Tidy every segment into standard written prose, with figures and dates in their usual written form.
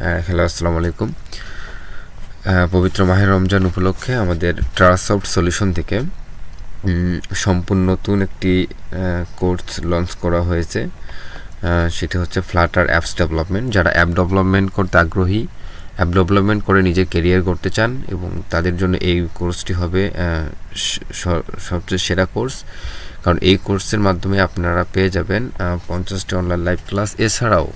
Hello, আসসালামু আলাইকুম। পবিত্র মাহে রমজান উপলক্ষে আমাদের ট্রাস্টসফট সলিউশন থেকে সম্পূর্ণ নতুন একটি কোর্স লঞ্চ করা হয়েছে। সেটি হচ্ছে ফ্লাটার অ্যাপস ডেভেলপমেন্ট। যারা অ্যাপ ডেভেলপমেন্ট করতে আগ্রহী, অ্যাপ ডেভেলপমেন্ট করে নিজের কেরিয়ার করতে চান এবং তাদের জন্য এই কোর্সটি হবে সবচেয়ে সেরা কোর্স। কারণ এই কোর্সের মাধ্যমে আপনারা পেয়ে যাবেন 50টি অনলাইন লাইভ ক্লাস। এছাড়াও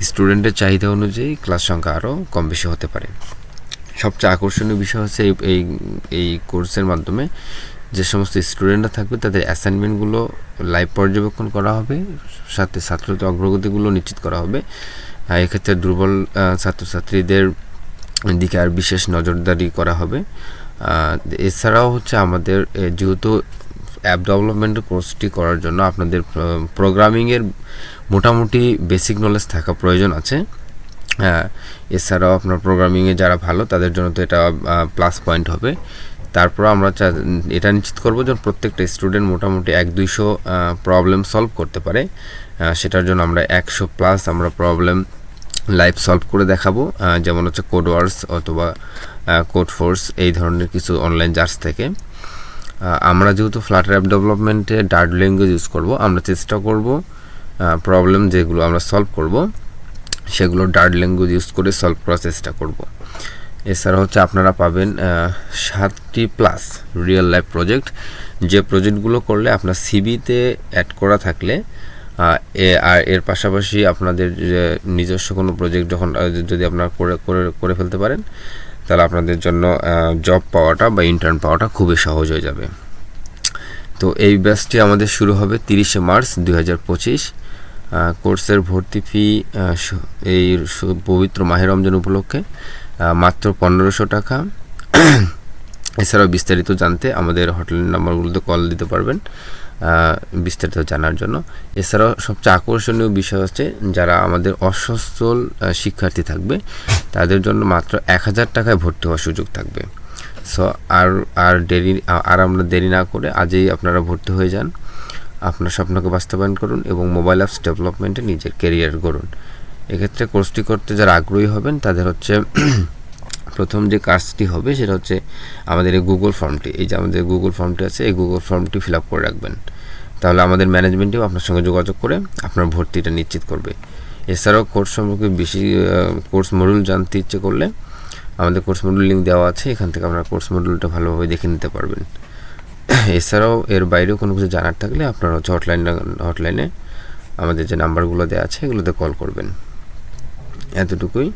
স্টুডেন্টের চাহিদা অনুযায়ী ক্লাস সংখ্যা আরও কম বেশি হতে পারে। সবচেয়ে আকর্ষণীয় বিষয় হচ্ছে এই কোর্সের মাধ্যমে যে সমস্ত স্টুডেন্টরা থাকবে তাদের অ্যাসাইনমেন্টগুলো লাইভ পর্যবেক্ষণ করা হবে, সাথে ছাত্রদের অগ্রগতিগুলো নিশ্চিত করা হবে। এক্ষেত্রে দুর্বল ছাত্রছাত্রীদের দিকে আর বিশেষ নজরদারি করা হবে। এছাড়াও হচ্ছে আমাদের যেহেতু অ্যাপ ডেভেলপমেন্টের কোর্সটি করার জন্য আপনাদের প্রোগ্রামিংয়ের মোটামুটি বেসিক নলেজ থাকা প্রয়োজন আছে। এছাড়াও আপনার প্রোগ্রামিংয়ে যারা ভালো তাদের জন্য তো এটা প্লাস পয়েন্ট হবে। তারপর আমরা এটা নিশ্চিত করবো যে প্রত্যেকটা স্টুডেন্ট মোটামুটি 100-200 প্রবলেম সলভ করতে পারে। সেটার জন্য আমরা 100+ আমরা প্রবলেম লাইভ সলভ করে দেখাবো, যেমন হচ্ছে কোডওয়ার্স অথবা কোডফোর্স এই ধরনের কিছু অনলাইন জার্স থেকে। আমরা যেহেতু ফ্লাটার অ্যাপ ডেভেলপমেন্টে ডার্ট ল্যাঙ্গুয়েজ ইউজ করব, আমরা চেষ্টা করব প্রবলেম যেগুলো আমরা সলভ করব সেগুলো ডার্ট ল্যাঙ্গুয়েজ ইউজ করে সলভ করার চেষ্টা করব। এছাড়া হচ্ছে আপনারা পাবেন 7+ রিয়েল লাইফ প্রজেক্ট, যে প্রজেক্টগুলো করলে আপনার সিভিতে অ্যাড করা থাকলে আর এর পাশাপাশি আপনাদের নিজস্ব কোনো প্রজেক্ট যদি আপনারা করে ফেলতে পারেন তাহলে আপনাদের জন্য জব পাওয়াটা বা ইন্টার্ন পাওয়াটা খুবই সহজ হয়ে যাবে। তো এই ব্যাচটি আমাদের শুরু হবে 30শে মার্চ 2025। কোর্সের ভর্তি ফি এই পবিত্র মাহে রমজান উপলক্ষে মাত্র 1500 টাকা। এছাড়াও বিস্তারিত জানতে আমাদের হটলাইন নাম্বারগুলোতে কল দিতে পারবেন বিস্তারিত জানার জন্য। এছাড়াও সবচেয়ে আকর্ষণীয় বিষয় হচ্ছে যারা আমাদের অসচ্ছল শিক্ষার্থী থাকবে তাদের জন্য মাত্র 1000 টাকায় ভর্তি হওয়ার সুযোগ থাকবে। সো আমরা দেরি না করে আজই আপনারা ভর্তি হয়ে যান, আপনার স্বপ্নকে বাস্তবায়ন করুন এবং মোবাইল অ্যাপস ডেভেলপমেন্টে নিজের কেরিয়ার গড়ুন। এক্ষেত্রে কোর্সটি করতে যারা আগ্রহী হবেন তাদের হচ্ছে প্রথম যে কাজটি হবে সেটা হচ্ছে আমাদের এই গুগল ফর্মটি, এই যে আমাদের গুগল ফর্মটি আছে, এই গুগল ফর্মটি ফিল আপ করে রাখবেন। তাহলে আমাদের ম্যানেজমেন্টেও আপনার সঙ্গে যোগাযোগ করে আপনার ভর্তিটা নিশ্চিত করবে। এছাড়াও কোর্স সম্পর্কে বেশি কোর্স মডিউল জানতে ইচ্ছে করলে আমাদের কোর্স মডিউল লিঙ্ক দেওয়া আছে, এখান থেকে আপনার কোর্স মডিউলটা ভালোভাবে দেখে নিতে পারবেন। এছাড়াও এর বাইরেও কোনো কিছু জানার থাকলে আপনারা হচ্ছে হটলাইনে আমাদের যে নাম্বারগুলো দেওয়া আছে এগুলোতে কল করবেন। এতটুকুই,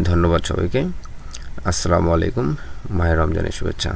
ধন্যবাদ সবাইকে। আসসালামু আলাইকুম, মাহে রমজানের শুভেচ্ছা।